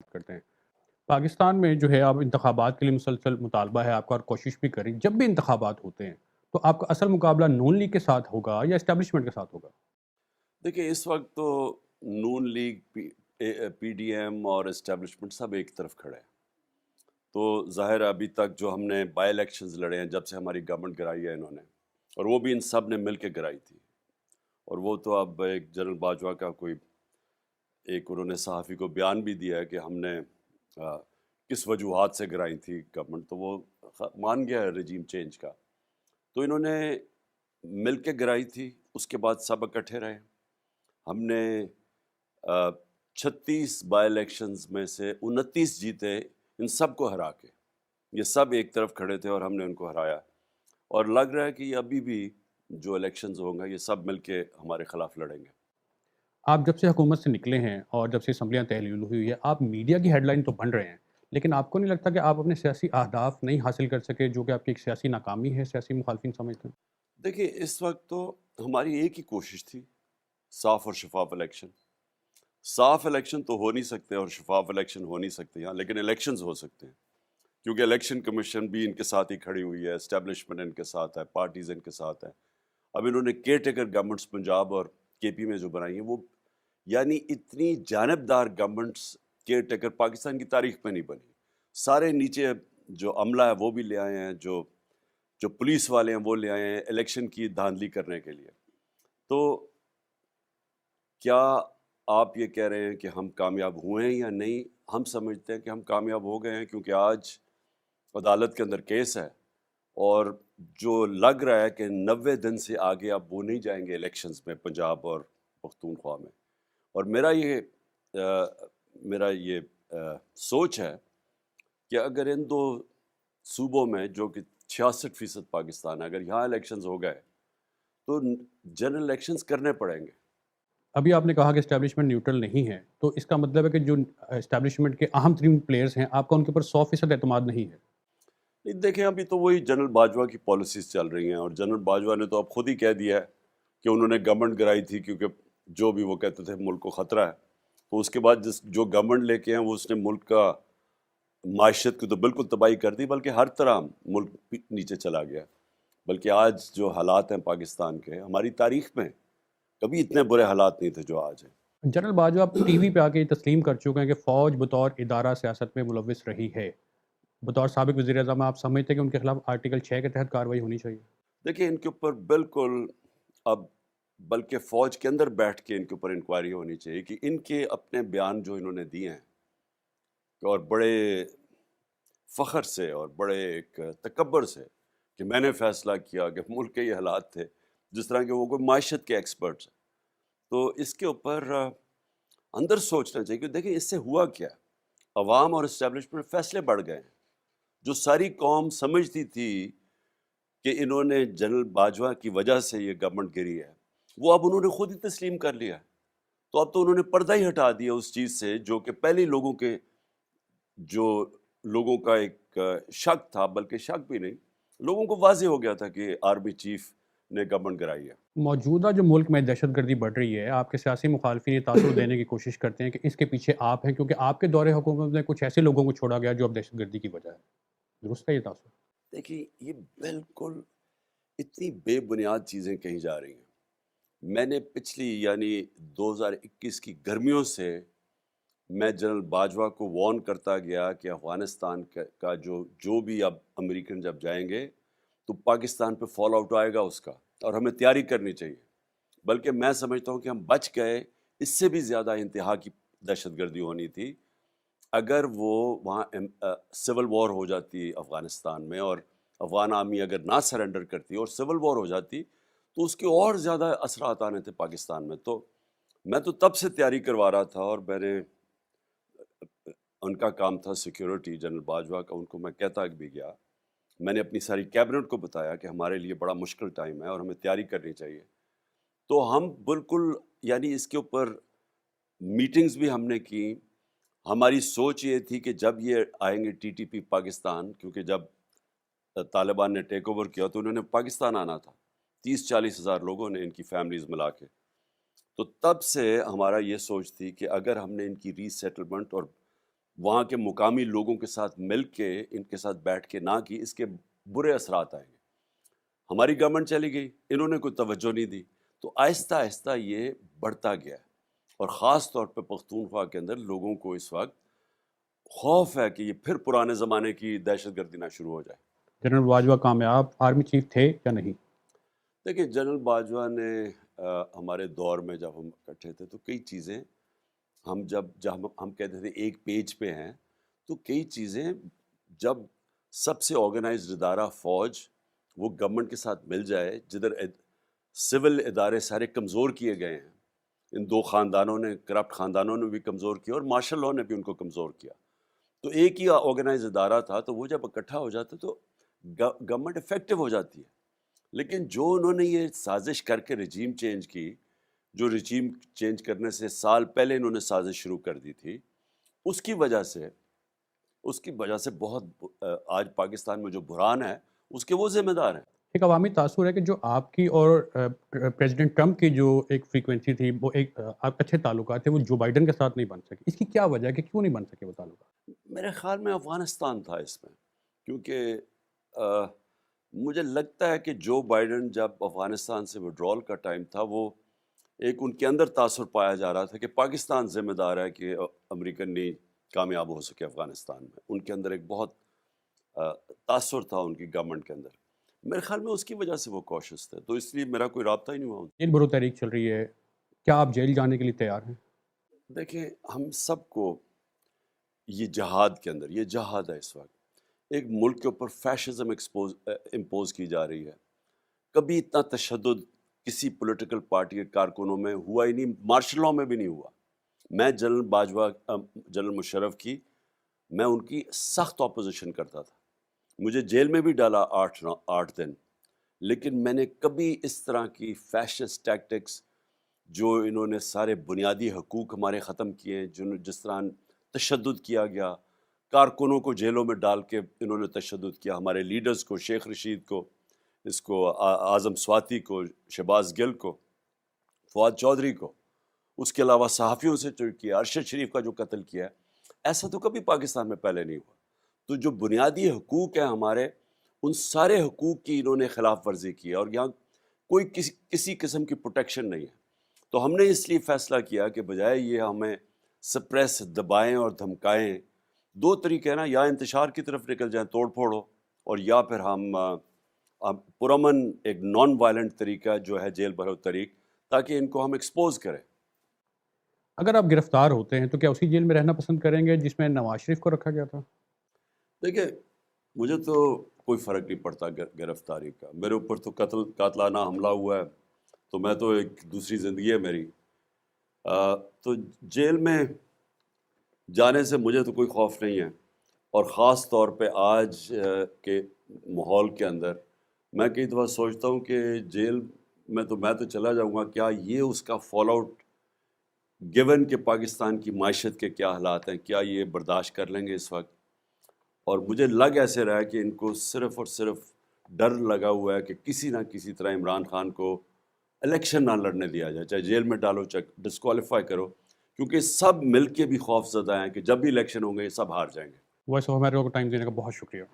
کرتے ہیں۔ پاکستان میں جو ہے اب انتخابات کے لیے مسلسل مطالبہ ہے آپ کا اور کوشش بھی کریں، جب بھی انتخابات ہوتے ہیں تو آپ کا اصل مقابلہ نون لیگ کے ساتھ ہوگا یا اسٹیبلشمنٹ کے ساتھ ہوگا؟ دیکھیں اس وقت تو نون لیگ پی ڈی ایم اور اسٹیبلشمنٹ سب ایک طرف کھڑے ہیں، تو ظاہر ہے ابھی تک جو ہم نے بائی الیکشنز لڑے ہیں جب سے ہماری گورنمنٹ گرائی ہے انہوں نے، اور وہ بھی ان سب نے مل کے گرائی تھی، اور وہ تو اب ایک جنرل باجوہ کا کوئی ایک انہوں نے صحافی کو بیان بھی دیا ہے کہ ہم نے کس وجوہات سے گرائی تھی گورنمنٹ، تو وہ مان گیا ہے رجیم چینج کا، تو انہوں نے مل کے گرائی تھی، اس کے بعد سب اکٹھے رہے۔ ہم نے 36 بائی الیکشنز میں سے 29 جیتے، ان سب کو ہرا کے، یہ سب ایک طرف کھڑے تھے اور ہم نے ان کو ہرایا، اور لگ رہا ہے کہ یہ ابھی بھی جو الیکشنز ہوں گے یہ سب مل کے ہمارے خلاف لڑیں گے۔ آپ جب سے حکومت سے نکلے ہیں اور جب سے اسمبلیاں تحلیل ہوئی ہے، آپ میڈیا کی ہیڈ لائن تو بن رہے ہیں، لیکن آپ کو نہیں لگتا کہ آپ اپنے سیاسی اہداف نہیں حاصل کر سکے، جو کہ آپ کی ایک سیاسی ناکامی ہے، سیاسی مخالفین سمجھتے ہیں؟ دیکھیے اس وقت تو ہماری ایک ہی کوشش تھی، صاف اور شفاف الیکشن۔ صاف الیکشن تو ہو نہیں سکتے اور شفاف الیکشن ہو نہیں سکتے یہاں، لیکن الیکشنز ہو سکتے ہیں، کیونکہ الیکشن کمیشن بھی ان کے ساتھ ہی کھڑی ہوئی ہے، اسٹیبلشمنٹ ان کے ساتھ ہے، پارٹیز ان کے ساتھ ہے۔ اب انہوں نے کیئر ٹیکر گورنمنٹس پنجاب اور کے پی میں جو بنائی ہیں، وہ یعنی اتنی جانبدار گورنمنٹس کیئر ٹیکر پاکستان کی تاریخ میں نہیں بنی۔ سارے نیچے جو عملہ ہے وہ بھی لے آئے ہیں، جو پولیس والے ہیں وہ لے آئے ہیں الیکشن کی دھاندلی کرنے کے لیے۔ تو کیا آپ یہ کہہ رہے ہیں کہ ہم کامیاب ہوئے ہیں یا نہیں؟ ہم سمجھتے ہیں کہ ہم کامیاب ہو گئے ہیں، کیونکہ آج عدالت کے اندر کیس ہے، اور جو لگ رہا ہے کہ 90 دن سے آگے اب وہ نہیں جائیں گے الیکشنز میں پنجاب اور پختونخوا میں، اور میرا یہ سوچ ہے کہ اگر ان دو صوبوں میں جو کہ 66% پاکستان ہے، اگر یہاں الیکشنز ہو گئے تو جنرل الیکشنز کرنے پڑیں گے۔ ابھی آپ نے کہا کہ اسٹیبلشمنٹ نیوٹرل نہیں ہے، تو اس کا مطلب ہے کہ جو اسٹیبلشمنٹ کے اہم ترین پلیئرز ہیں، آپ کا ان کے اوپر 100% اعتماد نہیں ہے؟ نہیں، دیکھیں ابھی تو وہی جنرل باجوہ کی پالیسیز چل رہی ہیں، اور جنرل باجوہ نے تو اب خود ہی کہہ دیا ہے کہ انہوں نے گورنمنٹ گرائی تھی کیونکہ جو بھی وہ کہتے تھے ملک کو خطرہ ہے، تو اس کے بعد جو گورنمنٹ لے کے ہیں وہ اس نے ملک کا معیشت کی تو بالکل تباہی کر دی، بلکہ ہر طرح ملک نیچے چلا گیا۔ بلکہ آج جو حالات ہیں پاکستان کے، ہماری تاریخ میں کبھی اتنے برے حالات نہیں تھے جو آج ہیں۔ جنرل باجوہ آپ ٹی وی پہ آ کے یہ تسلیم کر چکے ہیں کہ فوج بطور ادارہ سیاست میں ملوث رہی ہے۔ بطور سابق وزیر اعظم آپ سمجھتے ہیں کہ ان کے خلاف آرٹیکل 6 کے تحت کارروائی ہونی چاہیے؟ دیکھیں ان کے اوپر بالکل اب بلکہ فوج کے اندر بیٹھ کے ان کے اوپر انکوائری ہونی چاہیے کہ ان کے اپنے بیان جو انہوں نے دیے ہیں، اور بڑے فخر سے اور بڑے ایک تکبر سے کہ میں نے فیصلہ کیا کہ ملک کے یہ حالات تھے، جس طرح کہ وہ کوئی معیشت کے ایکسپرٹس ہیں، تو اس کے اوپر اندر سوچنا چاہیے کہ دیکھیں اس سے ہوا کیا۔ عوام اور اسٹیبلشمنٹ فیصلے بڑھ گئے ہیں، جو ساری قوم سمجھتی تھی کہ انہوں نے جنرل باجوہ کی وجہ سے یہ گورنمنٹ گری ہے، وہ اب انہوں نے خود ہی تسلیم کر لیا ہے، تو اب تو انہوں نے پردہ ہی ہٹا دیا اس چیز سے جو کہ پہلے جو لوگوں کا ایک شک تھا، بلکہ شک بھی نہیں، لوگوں کو واضح ہو گیا تھا کہ آرمی چیف نے گورنمنٹ گرائی ہے۔ موجودہ جو ملک میں دہشت گردی بڑھ رہی ہے، آپ کے سیاسی مخالفین یہ تاثر دینے کی کوشش کرتے ہیں کہ اس کے پیچھے آپ ہیں، کیونکہ آپ کے دور حکومت میں کچھ ایسے لوگوں کو چھوڑا گیا جو اب دہشت گردی کی وجہ ہے۔ درست ہے یہ تاثر؟ دیکھیے یہ بالکل اتنی بے بنیاد چیزیں کہی جا رہی ہیں۔ میں نے پچھلی یعنی 2021 کی گرمیوں سے میں جنرل باجوہ کو وارن کرتا گیا کہ افغانستان کا جو بھی اب امریکن جب جائیں گے تو پاکستان پہ فال آؤٹ آئے گا اس کا، اور ہمیں تیاری کرنی چاہیے۔ بلکہ میں سمجھتا ہوں کہ ہم بچ گئے، اس سے بھی زیادہ انتہا کی دہشت گردی ہونی تھی اگر وہ وہاں سول وار ہو جاتی افغانستان میں، اور افغان آرمی اگر نہ سرنڈر کرتی اور سول وار ہو جاتی تو اس کے اور زیادہ اثرات آنے تھے پاکستان میں۔ تو میں تو تب سے تیاری کروا رہا تھا، اور میں نے ان کا کام تھا سیکیورٹی جنرل باجوہ کا، ان کو میں کہتا بھی گیا، میں نے اپنی ساری کیبنٹ کو بتایا کہ ہمارے لیے بڑا مشکل ٹائم ہے اور ہمیں تیاری کرنی چاہیے۔ تو ہم بالکل یعنی اس کے اوپر میٹنگز بھی ہم نے کی۔ ہماری سوچ یہ تھی کہ جب یہ آئیں گے ٹی ٹی پی پاکستان، کیونکہ جب طالبان نے ٹیک اوور کیا تو انہوں نے پاکستان آنا تھا، 30-40 ہزار لوگوں نے، ان کی فیملیز ملا کے، تو تب سے ہمارا یہ سوچ تھی کہ اگر ہم نے ان کی ری سیٹلمنٹ اور وہاں کے مقامی لوگوں کے ساتھ مل کے ان کے ساتھ بیٹھ کے نہ کی، اس کے برے اثرات آئیں گے۔ ہماری گورنمنٹ چلی گئی، انہوں نے کوئی توجہ نہیں دی، تو آہستہ آہستہ یہ بڑھتا گیا، اور خاص طور پہ پختونخوا کے اندر لوگوں کو اس وقت خوف ہے کہ یہ پھر پرانے زمانے کی دہشت گردی نہ شروع ہو جائے۔ جنرل باجوہ کامیاب آرمی چیف تھے یا نہیں؟ دیکھیں، جنرل باجوہ نے ہمارے دور میں جب ہم اکٹھے تھے تو کئی چیزیں جب ہم کہتے تھے ایک پیج پہ ہیں، تو کئی چیزیں جب سب سے آرگنائزڈ ادارہ فوج وہ گورنمنٹ کے ساتھ مل جائے، جدھر سول ادارے سارے کمزور کیے گئے ہیں، ان دو خاندانوں نے، کرپٹ خاندانوں نے بھی کمزور کیا اور مارشل لاء نے بھی ان کو کمزور کیا، تو ایک ہی آرگنائز ادارہ تھا، تو وہ جب اکٹھا ہو جاتا تو گورنمنٹ افیکٹو ہو جاتی ہے۔ لیکن جو انہوں نے یہ سازش کر کے رجیم چینج کی، جو رجیم چینج کرنے سے سال پہلے انہوں نے سازش شروع کر دی تھی، اس کی وجہ سے بہت آج پاکستان میں جو بحران ہے اس کے وہ ذمہ دار ہیں۔ ایک عوامی تاثر ہے کہ جو آپ کی اور پریزیڈنٹ ٹرمپ کی جو ایک فریکوینسی تھی، وہ ایک اچھے تعلقات تھے، وہ جو بائیڈن کے ساتھ نہیں بن سکے، اس کی کیا وجہ ہے کہ کیوں نہیں بن سکے وہ تعلقات؟ میرے خیال میں افغانستان تھا اس میں، کیونکہ مجھے لگتا ہے کہ جو بائیڈن جب افغانستان سے وڈرال کا ٹائم تھا، وہ ایک ان کے اندر تاثر پایا جا رہا تھا کہ پاکستان ذمہ دار ہے کہ امریکن نہیں کامیاب ہو سکے افغانستان میں، ان کے اندر ایک بہت تاثر تھا ان کی گورنمنٹ کے اندر، میرے خیال میں اس کی وجہ سے وہ کوشش تھے، تو اس لیے میرا کوئی رابطہ ہی نہیں ہوا۔ جیل برو تحریک چل رہی ہے، کیا آپ جیل جانے کے لیے تیار ہیں؟ دیکھیں، ہم سب کو یہ جہاد کے اندر، یہ جہاد ہے اس وقت، ایک ملک کے اوپر فیشزم امپوز کی جا رہی ہے، کبھی اتنا تشدد کسی پولیٹیکل پارٹی کے کارکنوں میں ہوا ہی نہیں، مارشل لاء میں بھی نہیں ہوا۔ میں جنرل باجوہ، جنرل مشرف کی، میں ان کی سخت اپوزیشن کرتا تھا، مجھے جیل میں بھی ڈالا 8 دن، لیکن میں نے کبھی اس طرح کی فیشسٹ ٹیکٹکس، جو انہوں نے سارے بنیادی حقوق ہمارے ختم کیے، جس طرح تشدد کیا گیا، کارکنوں کو جیلوں میں ڈال کے انہوں نے تشدد کیا، ہمارے لیڈرز کو، شیخ رشید کو، اس کو اعظم سواتی کو، شہباز گل کو، فواد چودھری کو، اس کے علاوہ صحافیوں سے جو کیا، ارشد شریف کا جو قتل کیا ہے، ایسا تو کبھی پاکستان میں پہلے نہیں ہوا۔ تو جو بنیادی حقوق ہیں ہمارے، ان سارے حقوق کی انہوں نے خلاف ورزی کی ہے، اور یہاں کوئی کسی قسم کی پروٹیکشن نہیں ہے۔ تو ہم نے اس لیے فیصلہ کیا کہ بجائے یہ ہمیں سپریس، دبائیں اور دھمکائیں، دو طریقے ہیں نا، یا انتشار کی طرف نکل جائیں، توڑ پھوڑ ہو، اور یا پھر ہم پرامن ایک نان وائلنٹ طریقہ جو ہے جیل بھرو طریق، تاکہ ان کو ہم ایکسپوز کریں۔ اگر آپ گرفتار ہوتے ہیں تو کیا اسی جیل میں رہنا پسند کریں گے جس میں نواز شریف کو رکھا گیا تھا؟ دیکھیں، مجھے تو کوئی فرق نہیں پڑتا گرفتاری کا، میرے اوپر تو قاتلانہ حملہ ہوا ہے، تو میں تو ایک دوسری زندگی ہے میری، تو جیل میں جانے سے مجھے تو کوئی خوف نہیں ہے، اور خاص طور پہ آج کے ماحول کے اندر میں کئی دفعہ سوچتا ہوں کہ جیل میں تو چلا جاؤں گا، کیا یہ اس کا فال آؤٹ، گیون کہ پاکستان کی معیشت کے کیا حالات ہیں، کیا یہ برداشت کر لیں گے اس وقت؟ اور مجھے لگ ایسے رہا ہے کہ ان کو صرف اور صرف ڈر لگا ہوا ہے کہ کسی نہ کسی طرح عمران خان کو الیکشن نہ لڑنے دیا جائے، چاہے جیل میں ڈالو، چاہے ڈسکوالیفائی کرو، کیونکہ سب مل کے بھی خوف زدہ ہیں کہ جب بھی الیکشن ہوں گے یہ سب ہار جائیں گے۔ وائس آف امریکہ کو ٹائم دینے کا بہت شکریہ۔